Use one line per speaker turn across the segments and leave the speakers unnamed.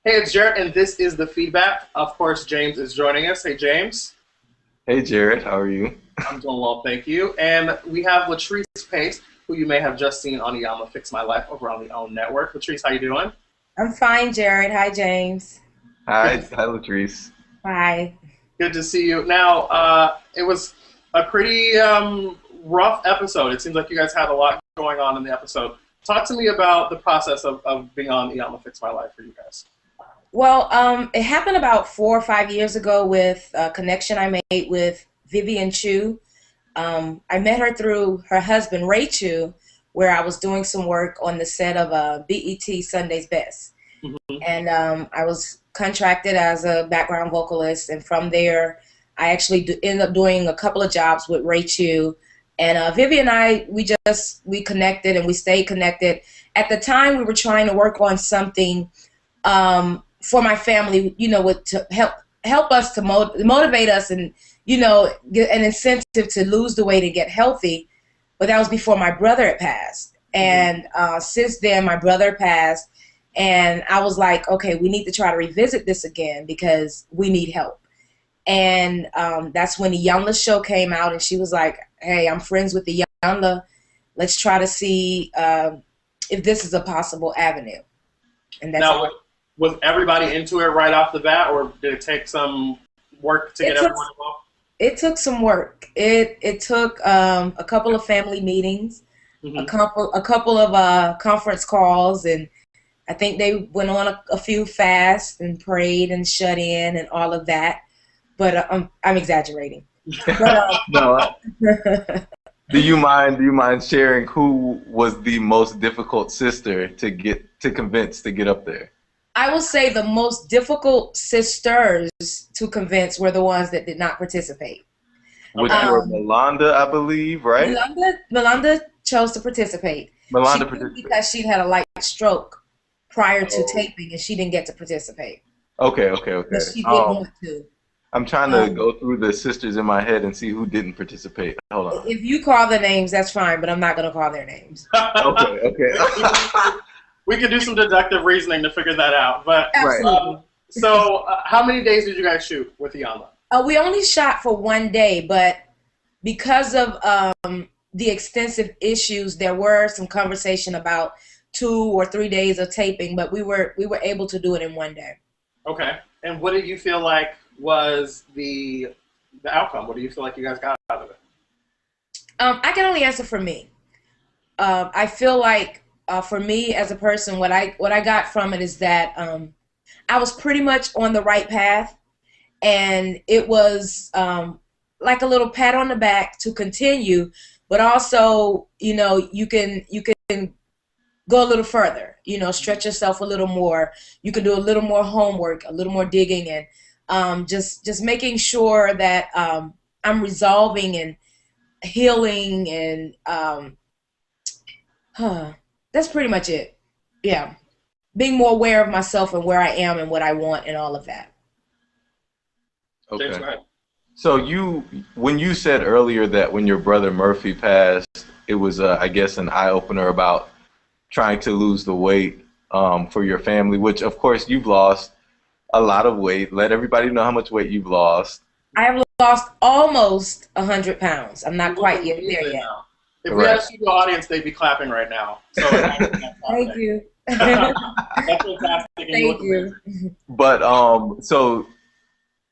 Hey, it's Jared, and this is the feedback. Of course, James is joining us. Hey, James.
Hey, Jared. How are you?
I'm doing well, thank you. And we have Latrice Pace, who you may have just seen on Iyanla Fix My Life over on the OWN network. Latrice, how you doing?
I'm fine, Jared. Hi, James.
Hi, Latrice.
Hi.
Good to see you. Now, it was a pretty rough episode. It seems like you guys had a lot going on in the episode. Talk to me about the process of being on Iyanla Fix My Life for you guys.
Well, it happened about 4 or 5 years ago with a connection I made with Vivian Chu. I met her through her husband, Ray Chu, where I was doing some work on the set of BET Sunday's Best. Mm-hmm. And I was contracted as a background vocalist, and from there, I actually ended up doing a couple of jobs with Ray Chu. And Vivian and I, we connected and we stayed connected. At the time, we were trying to work on something for my family, to help us to motivate us and, get an incentive to lose the weight and get healthy. But that was before my brother had passed. And since then, my brother passed. And I was like, okay, we need to try to revisit this again because we need help. And that's when the Iyanla show came out, and she was like, hey, I'm friends with the Iyanla. Let's try to see if this is a possible avenue. And that's
now, was everybody into it right off the bat, or did it take some work to get everyone involved?
It took some work. It took a couple of family meetings, mm-hmm. a couple of conference calls, and I think they went on a few fasts and prayed and shut in and all of that. But I'm exaggerating. But,
no. Do you mind sharing who was the most difficult sister to convince to get up there?
I will say the most difficult sisters to convince were the ones that did not participate.
Which were Melanda, I believe, right?
Melanda chose to participate.
Melanda participated
because she'd had a light stroke prior to taping, and she didn't get to participate.
Okay.
But she did want to.
I'm trying to go through the sisters in my head and see who didn't participate. Hold on.
If you call the names, that's fine, but I'm not going to call their names.
Okay.
We could do some deductive reasoning to figure that out. But
Absolutely.
How many days did you guys shoot with Iyanla?
We only shot for 1 day, but because of the extensive issues, there were some conversation about 2 or 3 days of taping, but we were able to do it in 1 day.
Okay. And what did you feel like was the outcome? What do you feel like you guys got out of it?
I can only answer for me. I feel like for me as a person, what I got from it is that I was pretty much on the right path, and it was like a little pat on the back to continue, but also you can go a little further, stretch yourself a little more. You can do a little more homework, a little more digging, and just making sure that I'm resolving and healing, and that's pretty much it. Yeah. Being more aware of myself and where I am and what I want and all of that.
Okay.
James, go ahead.
So when you said earlier that when your brother Murphy passed, it was, I guess, an eye-opener about trying to lose the weight for your family, which, of course, you've lost a lot of weight. Let everybody know how much weight you've lost.
I have lost almost 100 pounds. I'm not quite there yet.
Now. If we had a studio audience, they'd be clapping right now. So
Thank you.
That's fantastic.
Thank you.
But so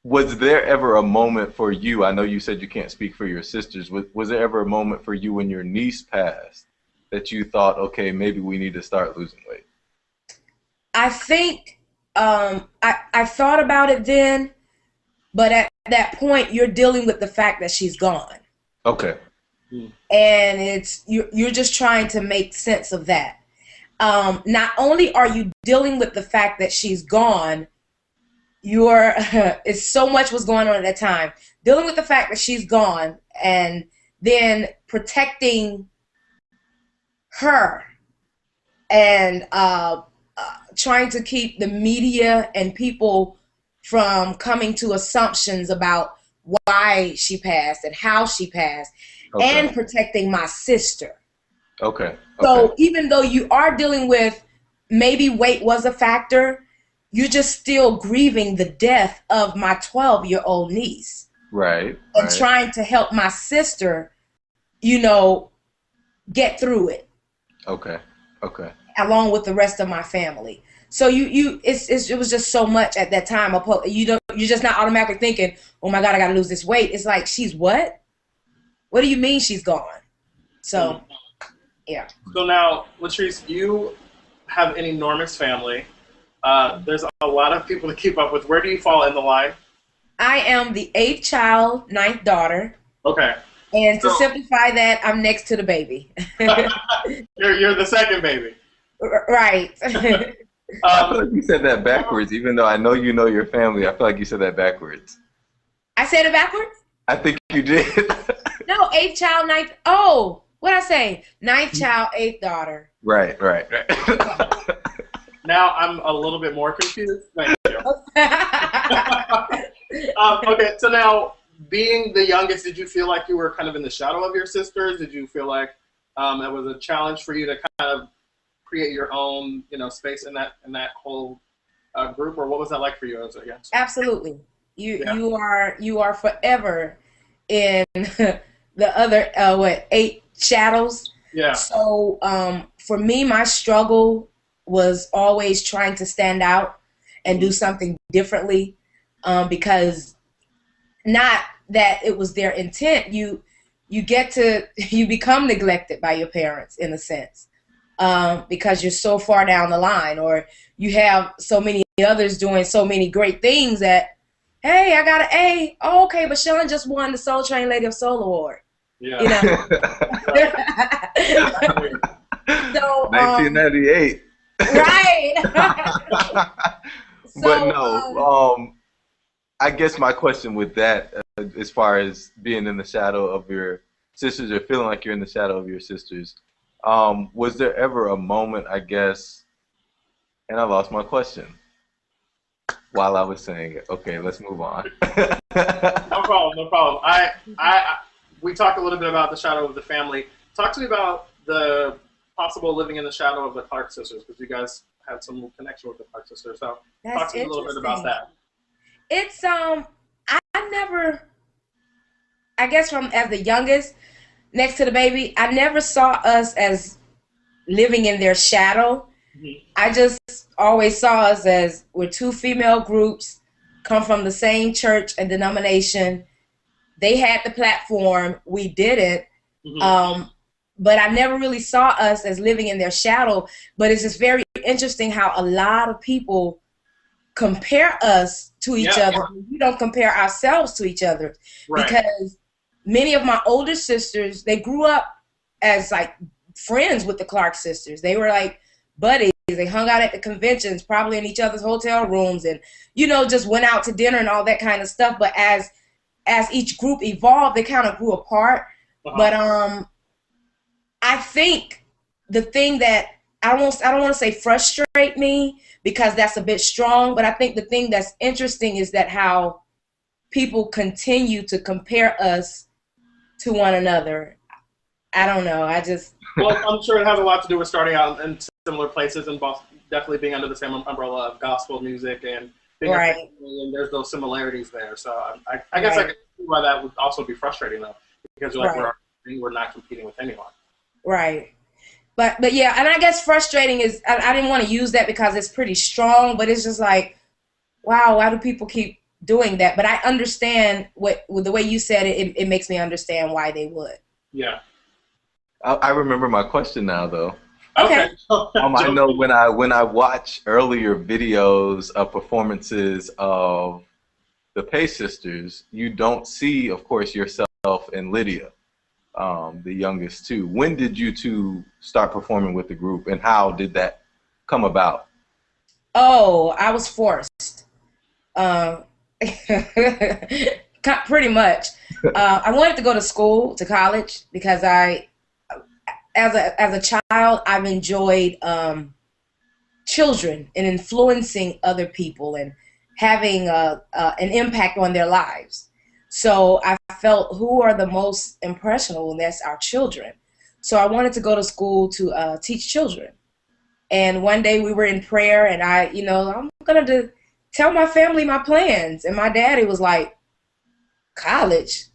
was there ever a moment for you? I know you said you can't speak for your sisters. Was there ever a moment for you when your niece passed that you thought, okay, maybe we need to start losing weight?
I think I thought about it then, but at that point, you're dealing with the fact that she's gone.
Okay.
And you're just trying to make sense of that. Not only are you dealing with the fact that she's gone, it's so much was going on at that time. Dealing with the fact that she's gone, and then protecting her, and trying to keep the media and people from coming to assumptions about why she passed and how she passed, and protecting my sister.
Okay.
So even though you are dealing with maybe weight was a factor, you're just still grieving the death of my 12-year-old niece.
Right.
And trying to help my sister, get through it.
Okay.
Along with the rest of my family. So it was just so much at that time. You're just not automatically thinking, oh my God, I gotta lose this weight. It's like, she's what? What do you mean she's gone? So, yeah.
So now, Latrice, you have an enormous family. There's a lot of people to keep up with. Where do you fall in the line?
I am the 8th child, 9th daughter.
Okay.
And to simplify that, I'm next to the baby.
You're the second baby.
Right.
I feel like you said that backwards, even though I know you know your family. I feel like you said that backwards.
I said it backwards?
I think you did.
No, 8th child, 9th. Oh, what'd I say? 9th child, 8th daughter.
Right.
Now I'm a little bit more confused. Thank you. Okay, so now, being the youngest, did you feel like you were kind of in the shadow of your sisters? Did you feel like it was a challenge for you to kind of create your own, space in that whole group, or what was that like for you as a youngster?
Absolutely. You are forever in the other 8 shadows.
Yeah.
So for me, my struggle was always trying to stand out and do something differently, because not that it was their intent. You become neglected by your parents in a sense, because you're so far down the line, or you have so many others doing so many great things that, hey, I got an A. Oh, okay, but Sean just won the Soul Train Lady of Soul Award.
Yeah.
So
1998.
Right.
But no, I guess my question with that, as far as being in the shadow of your sisters or feeling like you're in the shadow of your sisters, was there ever a moment, I guess, and I lost my question while I was saying it. Okay, let's move on.
No problem. We talked a little bit about the shadow of the family. Talk to me about the possible living in the shadow of the Clark sisters, because you guys had some connection with the Clark sisters. So talk to me a little bit about that.
It's I guess as the youngest next to the baby, I never saw us as living in their shadow. Mm-hmm. I just always saw us as we're 2 female groups, come from the same church and denomination. They had the platform, we didn't. Mm-hmm. But I never really saw us as living in their shadow. But it's just very interesting how a lot of people compare us to each other. We don't compare ourselves to each other. Right. Because many of my older sisters, they grew up as like friends with the Clark sisters. They were like buddies. They hung out at the conventions, probably in each other's hotel rooms, and just went out to dinner and all that kind of stuff. But as each group evolved, they kind of grew apart. Uh-huh. But I think the thing that I don't want to say frustrate me, because that's a bit strong, but I think the thing that's interesting is that how people continue to compare us to one another. I don't know.
Well, I'm sure it has a lot to do with starting out in similar places and definitely being under the same umbrella of gospel music and being
right.
And there's those similarities there. So I guess I can see why that would also be frustrating, though, because you're like, we're not competing with anyone.
Right. But yeah, and I guess frustrating is, I didn't want to use that because it's pretty strong, but it's just like, wow, why do people keep doing that? But I understand with the way you said it, it makes me understand why they would.
Yeah.
I remember my question now, though.
Okay.
I know when I watch earlier videos of performances of the Pace sisters, you don't see, of course, yourself and Lydia, the youngest two. When did you two start performing with the group, and how did that come about?
Oh, I was forced. Pretty much. I wanted to go to school, to college, because as a child, I've enjoyed children and influencing other people and having an impact on their lives. So I felt, who are the most impressionable? And that's our children. So I wanted to go to school to teach children. And one day we were in prayer, and I'm going to tell my family my plans. And my daddy was like, college?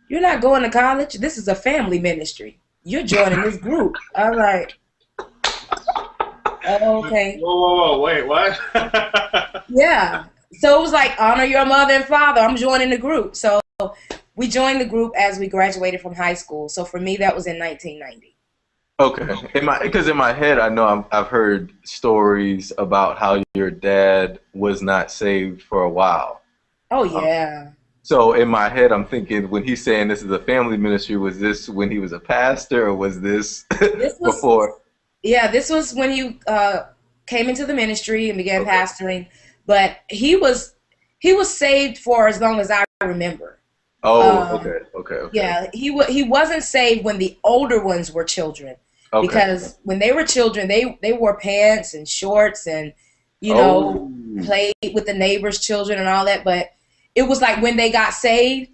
You're not going to college. This is a family ministry. You're joining this group. I was like, oh, okay.
Whoa, wait, what?
Yeah. So it was like, honor your mother and father. I'm joining the group. So we joined the group as we graduated from high school. So for me, that was in 1990.
Okay. Because in my head, I know I've heard stories about how your dad was not saved for a while.
Oh, yeah.
So in my head, I'm thinking, when he's saying this is a family ministry, was this when he was a pastor, or was this, before?
Yeah, this was when he came into the ministry and began pastoring. But he was saved for as long as I remember.
Oh, okay.
Yeah, he wasn't saved when the older ones were children.
Okay.
Because when they were children, they wore pants and shorts and, played with the neighbors' children and all that. But it was like when they got saved,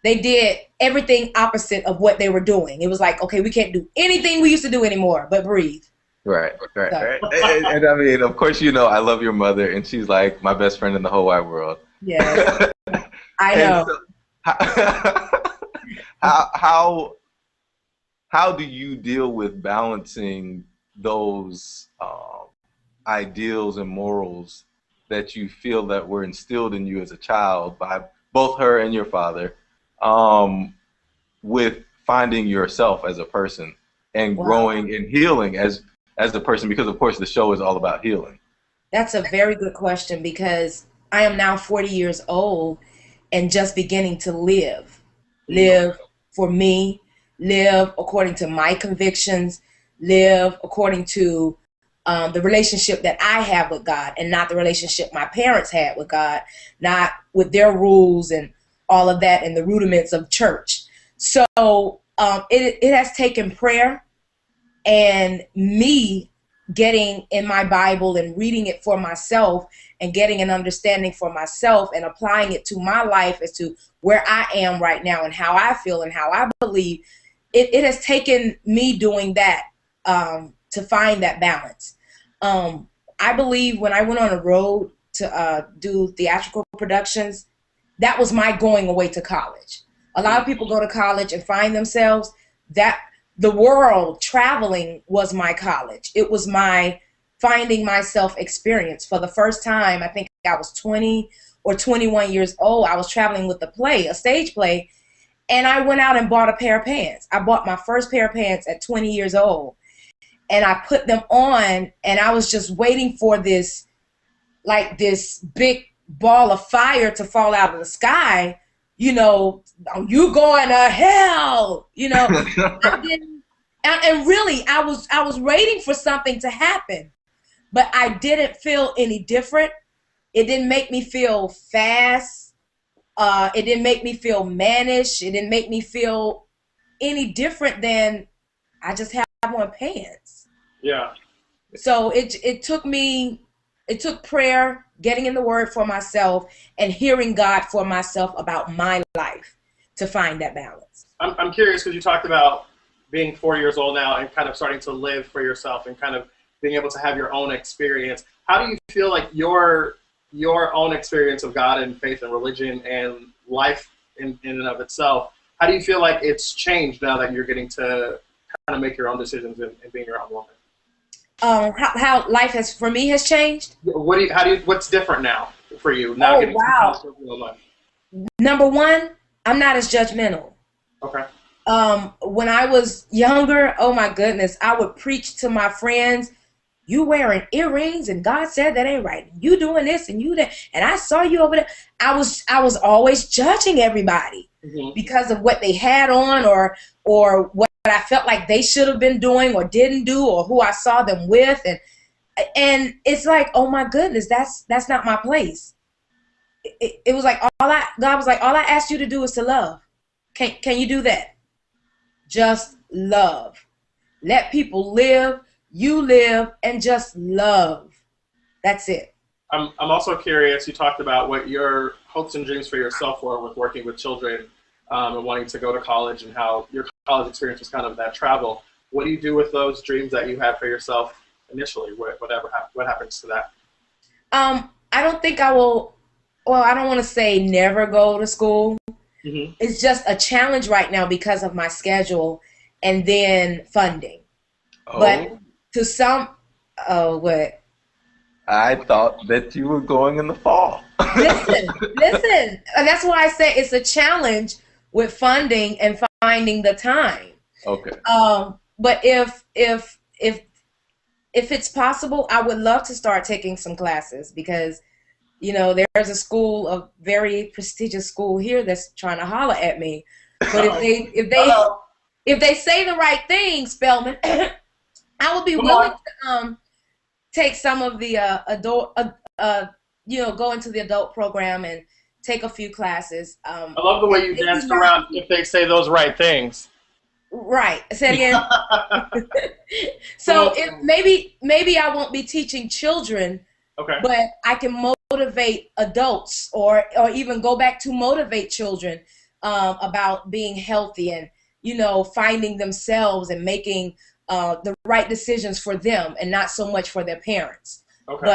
they did everything opposite of what they were doing. It was like, okay, we can't do anything we used to do anymore but breathe.
Right. And I mean, of course, I love your mother, and she's like my best friend in the whole wide world.
Yeah, I know.
So, how do you deal with balancing those ideals and morals that you feel that were instilled in you as a child by both her and your father, with finding yourself as a person and growing and healing as a person? Because of course the show is all about healing.
That's a very good question, because I am now 40 years old and just beginning to live for me, live according to my convictions, live according to the relationship that I have with God, and not the relationship my parents had with God, not with their rules and all of that and the rudiments of church. So it has taken prayer and me getting in my Bible and reading it for myself and getting an understanding for myself and applying it to my life as to where I am right now and how I feel and how I believe. It has taken me doing that to find that balance. I believe when I went on a road to do theatrical productions, that was my going away to college. A lot of people go to college and find themselves. That the world, traveling, was my college. It was my finding myself experience. For the first time, I think I was 20 or 21 years old, I was traveling with a stage play, and I went out and bought a pair of pants. I bought my first pair of pants at 20 years old, and I put them on, and I was just waiting for this big ball of fire to fall out of the sky. You going to hell, I didn't, and really I was waiting for something to happen, but I didn't feel any different. It didn't make me feel fast. It didn't make me feel mannish. It didn't make me feel any different than I just have on pants.
Yeah.
So it took prayer, getting in the Word for myself, and hearing God for myself about my life to find that balance.
I'm curious, because you talked about being 4 years old now and kind of starting to live for yourself and kind of being able to have your own experience. How do you feel like your own experience of God and faith and religion and life in and of itself, how do you feel like it's changed now that you're getting to kind of make your own decisions and being your own woman?
How life has changed?
What's different now for you? Now
Wow. Number one, I'm not as judgmental.
Okay.
When I was younger, oh my goodness, I would preach to my friends, you wearing earrings and God said that ain't right. You doing this and you that, and I saw you over there. I was always judging everybody because of what they had on or what I felt like they should have been doing or didn't do, or who I saw them with, and it's like, oh my goodness, that's not my place. It was like God was like, all I asked you to do is to love. Can you do that? Just love. Let people live. You live and just love. That's it.
I'm also curious. You talked about what your hopes and dreams for yourself were with working with children and wanting to go to college, and how your college experience was kind of that travel. What do you do with those dreams that you had for yourself initially? What happens to that?
I don't think I will. Well, I don't want to say never go to school.
Mm-hmm.
It's just a challenge right now because of my schedule and then funding. But
Oh,
to some, oh, what?
I thought that you were going in the fall.
Listen. That's why I say it's a challenge with funding and finding the time.
Okay.
But if it's possible, I would love to start taking some classes because there's a school, a very prestigious school here that's trying to holler at me. But if they say the right thing, Spellman, I would be
Come
willing
on.
to take some of the adult, go into the adult program and take a few classes.
I love the way you danced around. If they say those right things.
Right. Say it again. So if maybe I won't be teaching children,
Okay.
but I can motivate adults or even go back to motivate children about being healthy and finding themselves and making the right decisions for them and not so much for their parents.
Okay.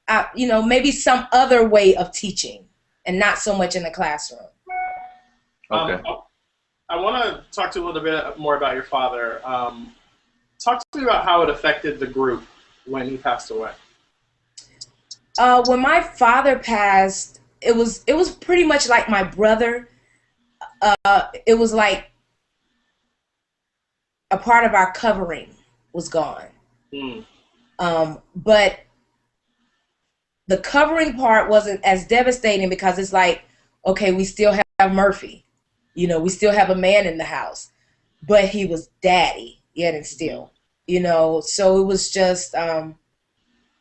But maybe some other way of teaching and not so much in the classroom.
Okay.
I want to talk to you a little bit more about your father. Talk to me about how it affected the group when he passed away.
When my father passed, it was pretty much like my brother. It was like a part of our covering was gone.
Mm.
But the covering part wasn't as devastating because it's like, okay, we still have Murphy. We still have a man in the house, but he was daddy yet and still, so it was just, I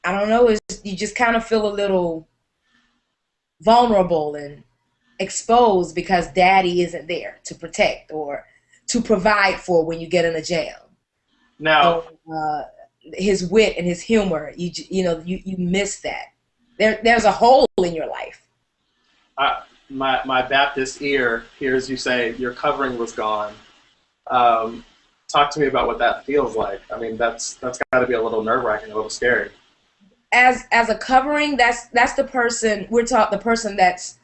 don't know, you just kind of feel a little vulnerable and exposed because daddy isn't there to protect or to provide for when you get in a jam.
Now,
His wit and his humor, you miss that. There's a hole in your life.
my Baptist ear hears you say your covering was gone. Talk to me about what that feels like. I mean, that's got to be a little nerve-wracking, a little scary.
As a covering, that's the person we're taught, the person that's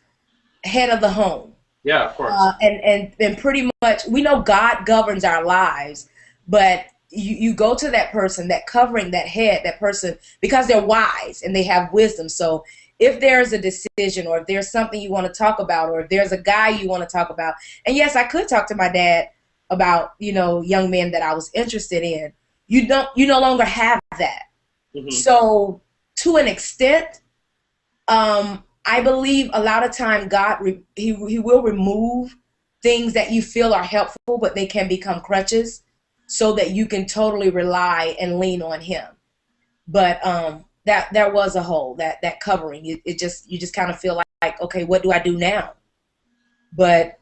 head of the home.
Yeah, of course.
And pretty much we know God governs our lives, but you go to that person, that covering, that head, that person, because they're wise and they have wisdom. So if there's a decision or if there's something you want to talk about or if there's a guy you want to talk about, and yes, I could talk to my dad about, young men that I was interested in, you no longer have that.
Mm-hmm.
So to an extent, I believe a lot of time God, he will remove things that you feel are helpful, but they can become crutches so that you can totally rely and lean on him. But that there was a hole, that covering. You just kind of feel like, okay, what do I do now? But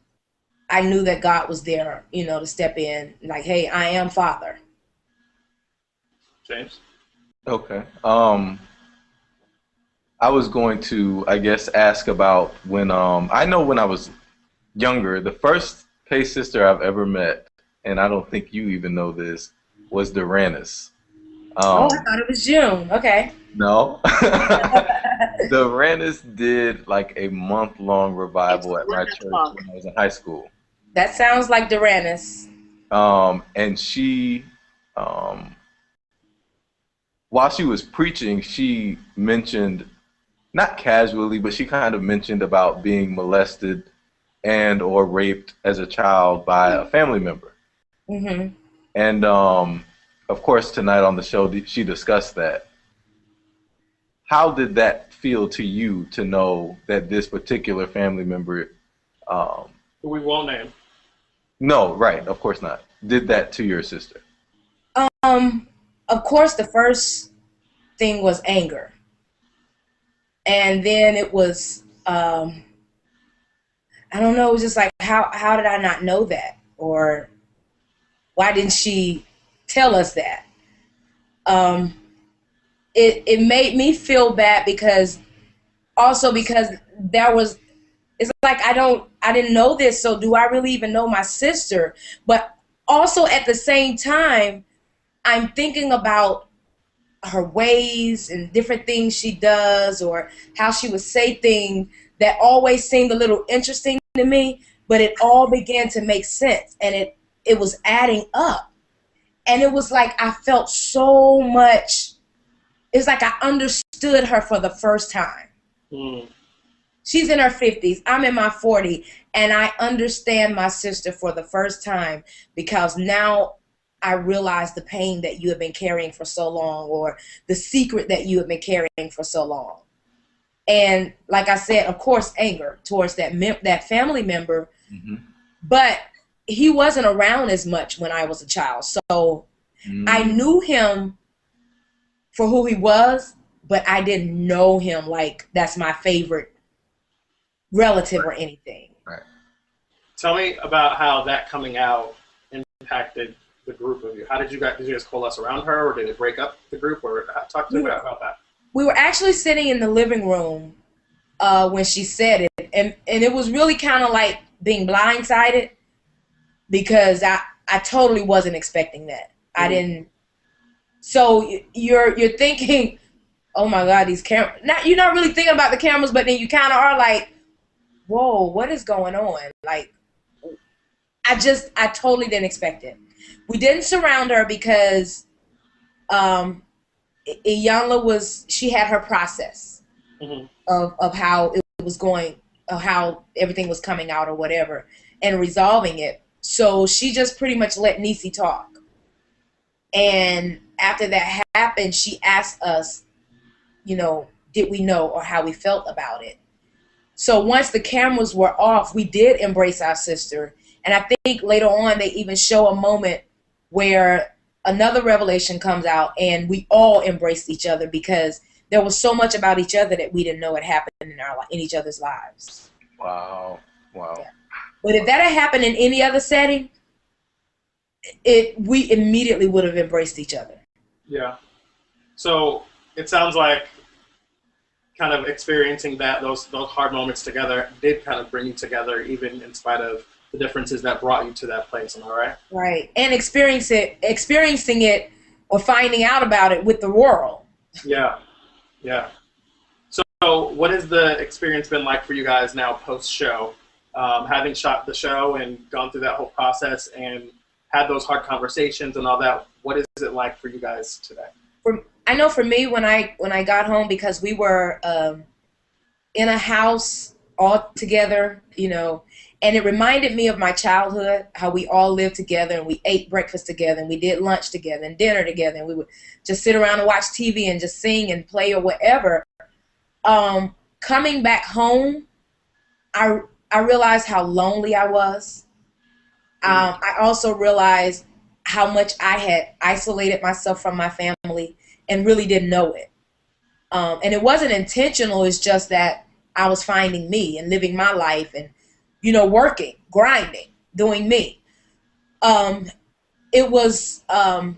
I knew that God was there, to step in, like, hey, I am Father.
James?
Okay. I was going to, I guess, ask about when I know when I was younger, the first Pace sister I've ever met, and I don't think you even know this, was Duranis.
I thought it was June. Okay.
No. Duranis did like a month-long revival at my church when I was in high school.
That sounds like Duranis.
And she, while she was preaching, she mentioned, not casually, but she kind of mentioned about being molested and or raped as a child by a family member.
Mm-hmm.
And of course, tonight on the show, she discussed that. How did that feel to you to know that this particular family member,
Who we won't name.
no, right, of course not, did that to your sister?
Of course, the first thing was anger. And then it was, I don't know, it was just like, how did I not know that? Or why didn't she tell us that? It made me feel bad because it's like I didn't know this, so do I really even know my sister? But also at the same time, I'm thinking about her ways and different things she does, or how she would say things that always seemed a little interesting to me, but it all began to make sense, and it was adding up. And it was like I felt so much, it's like I understood her for the first time. Mm. She's in her 50s, I'm in my 40s, and I understand my sister for the first time, because now I realize the pain that you have been carrying for so long, or the secret that you have been carrying for so long. And like I said, of course, anger towards that family member, mm-hmm. but he wasn't around as much when I was a child. So I knew him for who he was, but I didn't know him like that's my favorite relative or anything.
Right.
Tell me about how that coming out impacted the group of you. How did you guys coalesce around her, or did it break up the group, or talk to me about that?
We were actually sitting in the living room when she said it, and it was really kind of like being blindsided, because I totally wasn't expecting that. I didn't. So you're thinking, oh my God, these cameras. You're not really thinking about the cameras, but then you kind of are like, whoa, what is going on? Like, I totally didn't expect it. We didn't surround her because Iyanla she had her process mm-hmm. of how it was going, of how everything was coming out or whatever, and resolving it. So she just pretty much let Nisi talk. And after that happened, she asked us, did we know or how we felt about it. So once the cameras were off, we did embrace our sister. And I think later on they even show a moment where another revelation comes out and we all embraced each other, because there was so much about each other that we didn't know had happened in each other's lives.
Wow.
Yeah. But if that had happened in any other setting, we immediately would have embraced each other.
Yeah. So it sounds like kind of experiencing those hard moments together did kind of bring you together, even in spite of the differences that brought you to that place. Am I right?
Right. And experiencing it or finding out about it with the world.
Yeah. Yeah. So what has the experience been like for you guys now post-show? Having shot the show and gone through that whole process and had those hard conversations and all that, what is it like for you guys today?
I know for me, when I got home, because we were in a house all together, and it reminded me of my childhood, how we all lived together and we ate breakfast together and we did lunch together and dinner together, and we would just sit around and watch TV and just sing and play or whatever. Coming back home, I realized how lonely I was. I also realized how much I had isolated myself from my family and really didn't know it. And it wasn't intentional. It's just that I was finding me and living my life and, working, grinding, doing me. It was an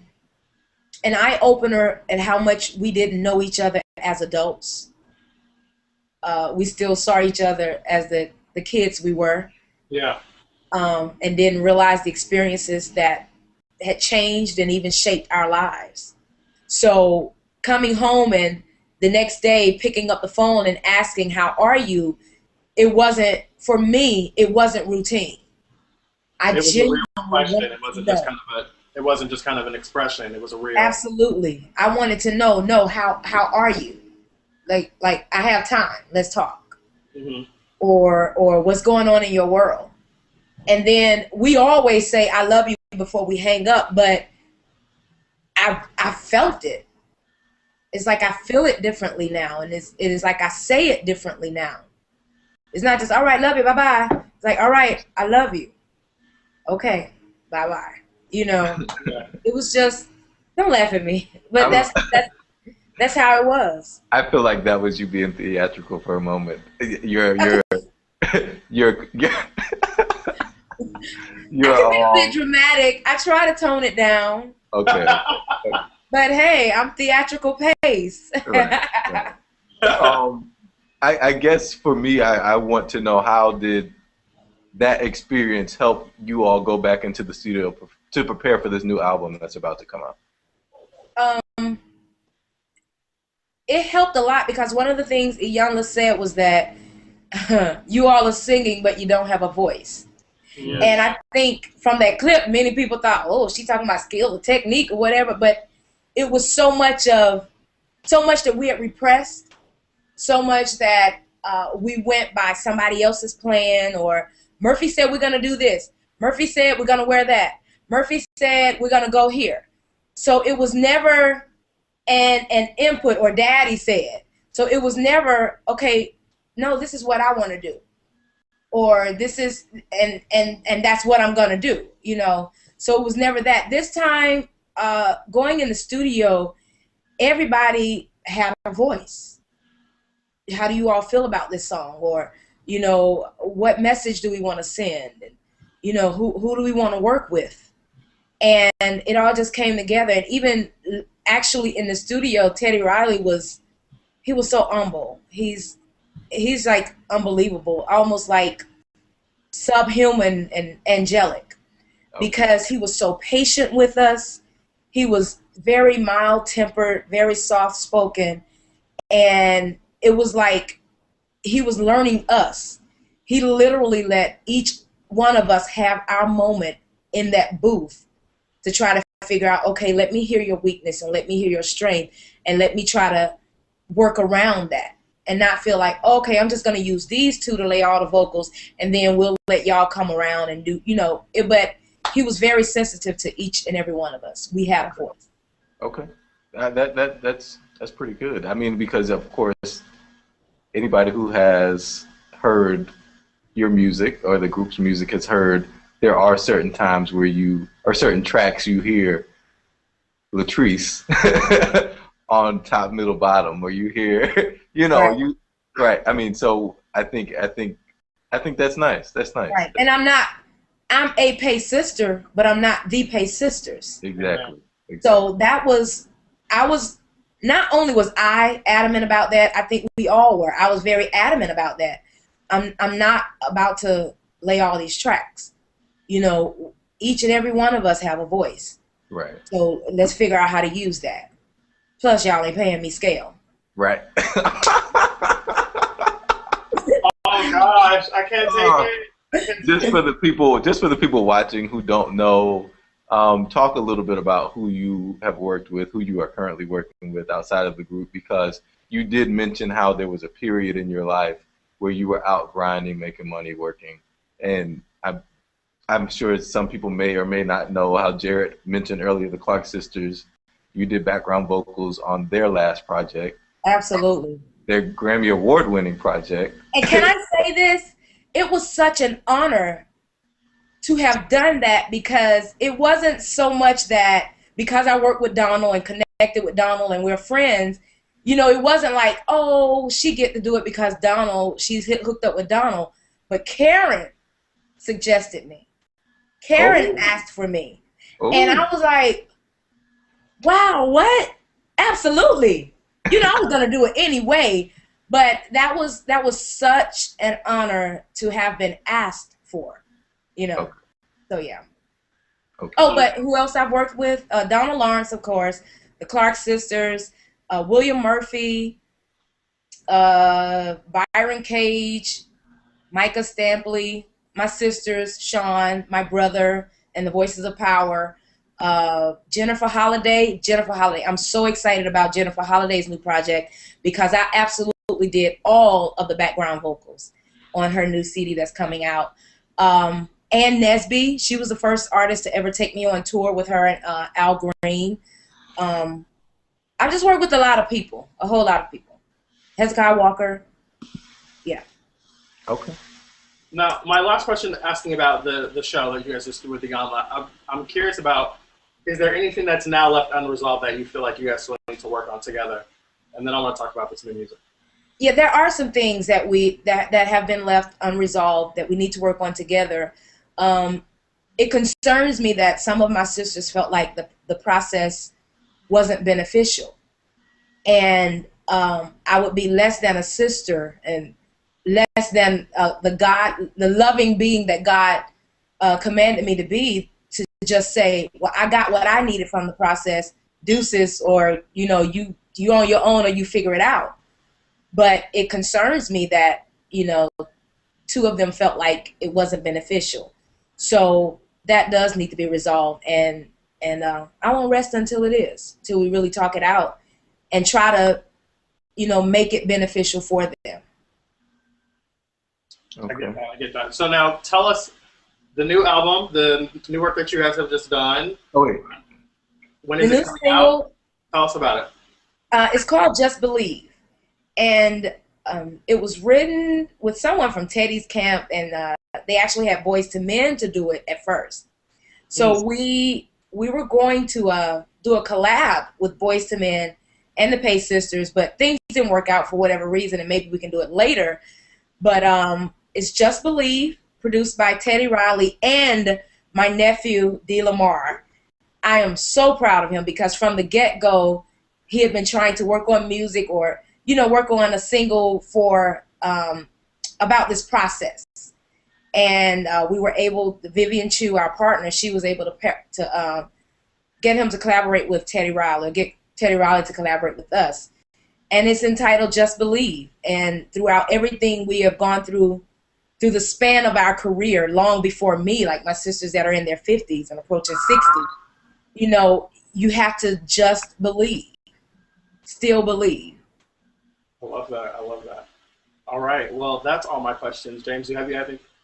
eye-opener at how much we didn't know each other as adults. We still saw each other as the kids we were.
Yeah.
And didn't realize the experiences that had changed and even shaped our lives. So coming home and the next day picking up the phone and asking, how are you? It wasn't, for me, it wasn't routine.
It was a real question. It wasn't just kind of an expression. It was a real.
Absolutely. I wanted to know, how are you? Like I have time. Let's talk. Mm-hmm. Or what's going on in your world? And then we always say, I love you before we hang up, but I felt it. It's like I feel it differently now. And it is like I say it differently now. It's not just, all right, love you, bye-bye. It's like, all right, I love you. Okay, bye-bye. It was just, don't laugh at me. But that's how it was.
I feel like that was you being theatrical for a moment. You're
I can be a bit dramatic. I try to tone it down.
Okay.
But hey, I'm theatrical pace.
Right. I guess for me, I want to know, how did that experience help you all go back into the studio to prepare for this new album that's about to come out?
it helped a lot because one of the things Iyanla said was that you all are singing, but you don't have a voice.
Yes.
And I think from that clip, many people thought, oh, she's talking about skill or technique or whatever. But it was so much that we had repressed, so much that we went by somebody else's plan, or Murphy said we're going to do this. Murphy said we're going to wear that. Murphy said we're going to go here. So it was never an input, or daddy said. So it was never, okay, no, this is what I want to do. Or this is, and that's what I'm going to do, you know. So it was never that. This time, going in the studio, everybody had a voice. How do you all feel about this song? Or, you know, what message do we want to send? And, you know, who do we want to work with? And it all just came together. And even actually in the studio, Teddy Riley was so humble. He's like unbelievable, almost like subhuman and angelic, because he was so patient with us. He was very mild-tempered, very soft-spoken, and it was like he was learning us. He literally let each one of us have our moment in that booth to try to figure out, okay, let me hear your weakness and let me hear your strength, and let me try to work around that and not feel like, okay, I'm just going to use these two to lay all the vocals and then we'll let y'all come around and do, you know. But he was very sensitive to each and every one of us. We had a voice.
Okay. That's pretty good. I mean, because of course, anybody who has heard your music or the group's music has heard there are certain times where or certain tracks you hear Latrice on top, middle, bottom, or you hear, you know, right. I mean, so I think that's nice. That's nice.
Right. And I'm a Pace sister, but I'm not the Pace Sisters.
Exactly.
So not only was I adamant about that, I think we all were. I was very adamant about that. I'm not about to lay all these tracks. You know, each and every one of us have a voice.
Right.
So let's figure out how to use that. Plus, y'all ain't paying me scale.
Right.
Oh gosh, I can't take it.
Just for the people watching who don't know, talk a little bit about who you have worked with, who you are currently working with outside of the group, because you did mention how there was a period in your life where you were out grinding, making money, working, and I'm sure some people may or may not know how Jarrett mentioned earlier the Clark sisters. You did background vocals on their last project.
Absolutely.
Their Grammy Award-winning project.
And can I say this? It was such an honor to have done that, because it wasn't so much that because I worked with Donald and connected with Donald and we're friends, you know, it wasn't like, oh, she get to do it because she's hooked up with Donald. But Karen suggested me. Karen asked for me. And I was like, wow, what? Absolutely. You know, I was going to do it anyway. But that was such an honor to have been asked for, you know.
Okay.
So, yeah.
Okay.
Oh, but who else I've worked with? Donna Lawrence, of course, the Clark sisters, William Murphy, Byron Cage, Micah Stampley, my sisters, Sean, my brother, and the Voices of Power, Jennifer Holliday. I'm so excited about Jennifer Holliday's new project because I absolutely did all of the background vocals on her new CD that's coming out. Ann Nesby, she was the first artist to ever take me on tour with her and Al Green. I just worked with a lot of people, a whole lot of people. Hezekiah Walker, yeah.
Okay.
Now, my last question, asking about the show that you guys just did with Iyanla, I'm curious about, is there anything that's now left unresolved that you feel like you guys still need to work on together? And then I want to talk about this new music.
Yeah, there are some things that that have been left unresolved that we need to work on together. It concerns me that some of my sisters felt like the process wasn't beneficial. And I would be less than a sister and less than the loving being that God commanded me to be, to just say, well, I got what I needed from the process, deuces, or, you know, you you on your own or you figure it out. But it concerns me that, you know, two of them felt like it wasn't beneficial. So that does need to be resolved. And I won't rest until it is, till we really talk it out and try to, you know, make it beneficial for them.
Okay.
I get that. So now tell us the new album, the new work that you guys have just done.
Oh, wait.
When is it coming out? Tell us about it.
It's called Just Believe. And it was written with someone from Teddy's camp, and they actually had Boys to Men to do it at first. So we were going to do a collab with Boys to Men and the Pace Sisters, but things didn't work out for whatever reason, and maybe we can do it later. But it's Just Believe, produced by Teddy Riley and my nephew, D. Lamar. I am so proud of him because from the get-go, he had been trying to work on music or, you know, work on a single for about this process. And we were able, Vivian Chu, our partner, she was able to get him to collaborate with Teddy Riley, get Teddy Riley to collaborate with us. And it's entitled Just Believe. And throughout everything we have gone through the span of our career, long before me, like my sisters that are in their 50s and approaching 60, you know, you have to just believe, still believe.
I love that. I love that. All right. Well, that's all my questions. James, do you have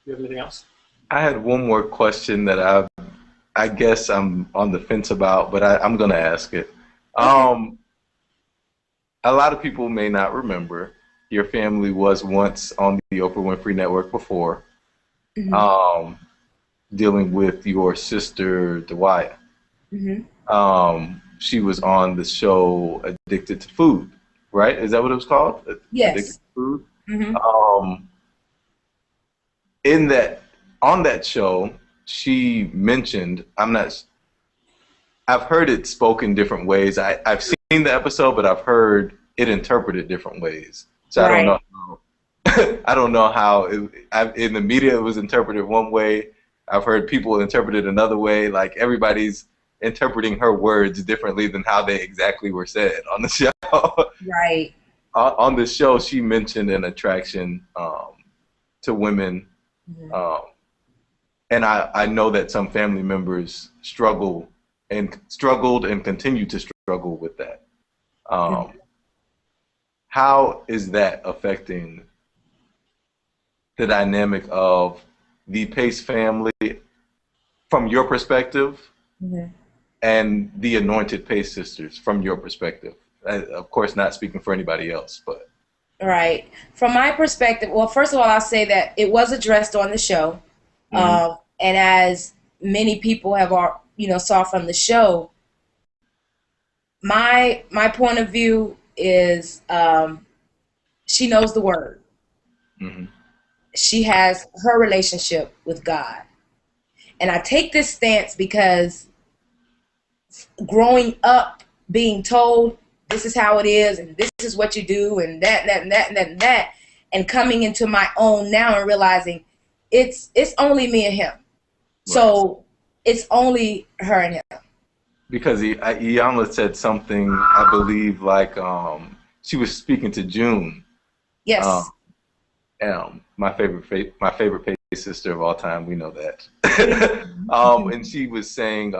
anything else?
I had one more question that I guess I'm on the fence about, but I'm going to ask it. A lot of people may not remember your family was once on the Oprah Winfrey Network before, dealing with your sister, Dewaya. She was on the show Addicted to Food, right? Is that what it was called?
Yes.
Addicted to Food? On that show, she mentioned, I've heard it spoken different ways. I've seen the episode, but I've heard it interpreted different ways. So
right.
I don't know how in the media it was interpreted one way. I've heard people interpret it another way. Like everybody's interpreting her words differently than how they exactly were said on the show.
Right.
On the show, she mentioned an attraction to women. And I know that some family members struggled and continue to struggle with that. How is that affecting the dynamic of the Pace family from your perspective and the Anointed Pace Sisters from your perspective? Of course, not speaking for anybody else, but.
Right. From my perspective, well, first of all, I'll say that it was addressed on the show. And as many people have, saw from the show, my point of view is she knows the word. She has her relationship with God. And I take this stance because growing up being told this is how it is and this is what you do and that, and coming into my own now and realizing it's only me and him. Right. So it's only her and him. Because
Iyanla said something, I believe, like she was speaking to June.
Yes.
My favorite Pace sister of all time. We know that. And she was saying,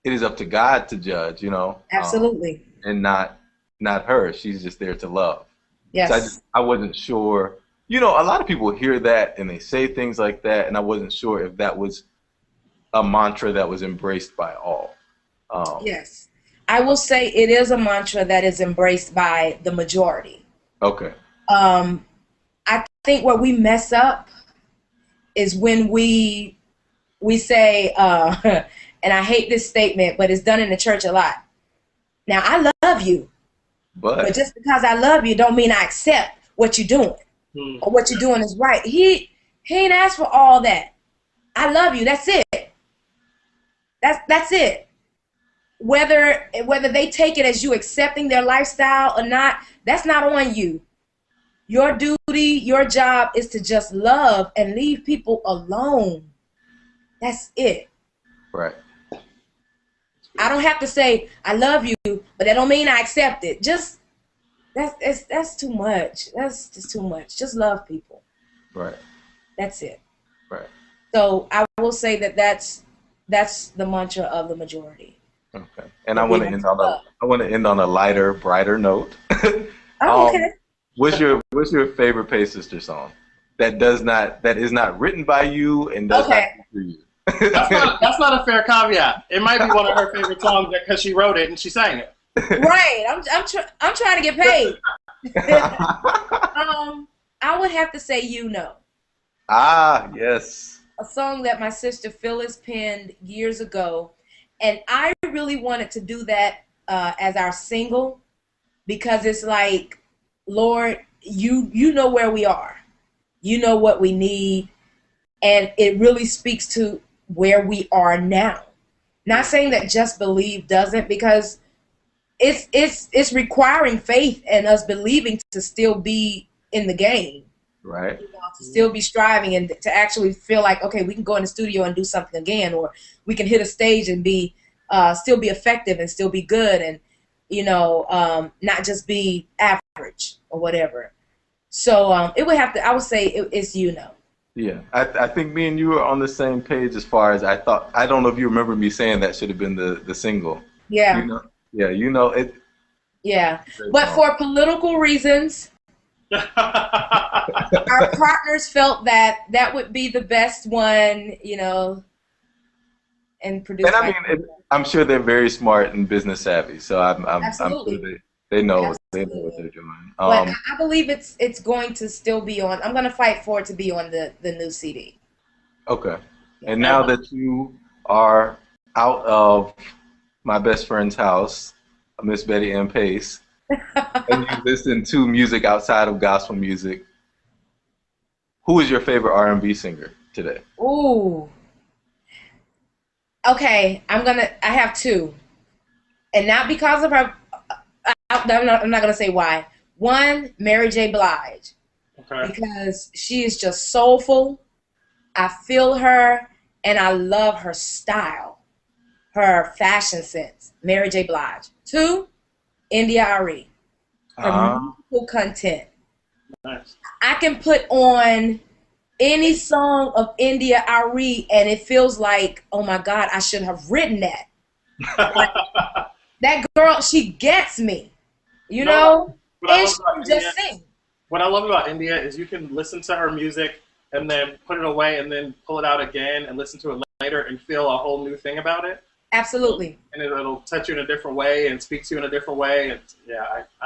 it is up to God to judge,
Absolutely.
And not her. She's just there to love.
Yes.
So I wasn't sure. A lot of people hear that and they say things like that, and I wasn't sure if that was a mantra that was embraced by all.
Yes. I will say it is a mantra that is embraced by the majority.
Okay.
I think where we mess up is when we say, and I hate this statement, but it's done in the church a lot. Now, I love you, but just because I love you don't mean I accept what you're doing or what you're doing is right. He ain't asked for all that. I love you. That's it. That's it. Whether they take it as you accepting their lifestyle or not, that's not on you. Your duty, your job is to just love and leave people alone. That's it.
Right.
I don't have to say I love you, but that don't mean I accept it. Just that's too much. That's just too much. Just love people.
Right.
That's it.
Right.
So I will say that that's the mantra of the majority.
Okay. And I want to end on a lighter, brighter note.
Oh, okay.
What's your favorite Pace Sister song that is not written by you and does not feature you?
That's not a fair caveat. It might be one of her favorite songs because she wrote it and she sang it.
Right. I'm trying to get paid. I would have to say You Know.
Ah, yes.
A song that my sister Phyllis penned years ago, and I really wanted to do that as our single because it's like, Lord, you know where we are. You know what we need, and it really speaks to where we are now. Not saying that Just Believe doesn't, because it's requiring faith and us believing to still be in the game.
Right.
You know, to still be striving and to actually feel like, okay, we can go in the studio and do something again, or we can hit a stage and be still be effective and still be good, and not just be average or whatever. So I would say it's You Know.
Yeah, I think me and you are on the same page as far as I don't know if you remember me saying that should have been the single.
Yeah.
You know? Yeah, you know it.
Yeah, but for political reasons, our partners felt that would be the best one, and produce.
And I mean, I'm sure they're very smart and business savvy, so I'm sure they know what they're doing.
But I believe it's going to still be on. I'm going to fight for it to be on the new CD.
Okay. And now that you are out of my best friend's house, Miss Betty Ann Pace, and you listen to music outside of gospel music, who is your favorite R&B singer today?
Ooh. Okay, I have two. And not because of her, I'm not going to say why. One, Mary J. Blige. Okay. Because she is just soulful. I feel her, and I love her style, her fashion sense. Mary J. Blige. Two, India.Arie. Her musical content. Nice. I can put on any song of India.Arie, and it feels like, oh my God, I should have written that. Like, that girl, she gets me, know, and she can just sing.
What I love about India is you can listen to her music and then put it away and then pull it out again and listen to it later and feel a whole new thing about it.
Absolutely.
And it'll touch you in a different way and speak to you in a different way. And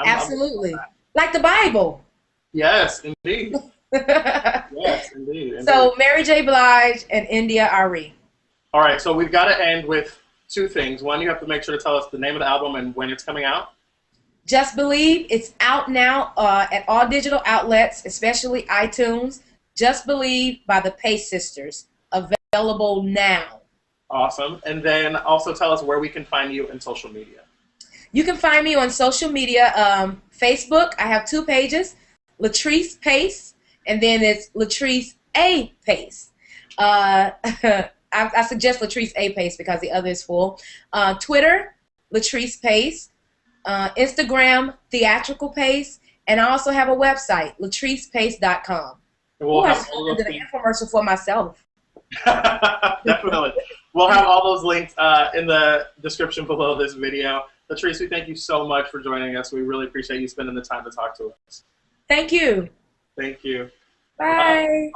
absolutely. Like the Bible.
Yes, indeed. Yes, indeed.
So Mary J. Blige and India.Arie.
All right, so we've got to end with two things. One, you have to make sure to tell us the name of the album and when it's coming out.
Just Believe. It's out now at all digital outlets, especially iTunes. Just Believe by the Pace Sisters. Available now.
Awesome. And then also tell us where we can find you in social media.
You can find me on social media. Facebook, I have 2 pages. Latrice Pace, and then it's Latrice A. Pace. I suggest Latrice A. Pace because the other is full. Twitter, Latrice Pace. Instagram, Theatrical Pace. And I also have a website, latricepace.com.
We'll have
all the infomercial for myself.
Definitely. We'll have all those links in the description below this video. Latrice, we thank you so much for joining us. We really appreciate you spending the time to talk to us.
Thank you.
Thank you.
Bye.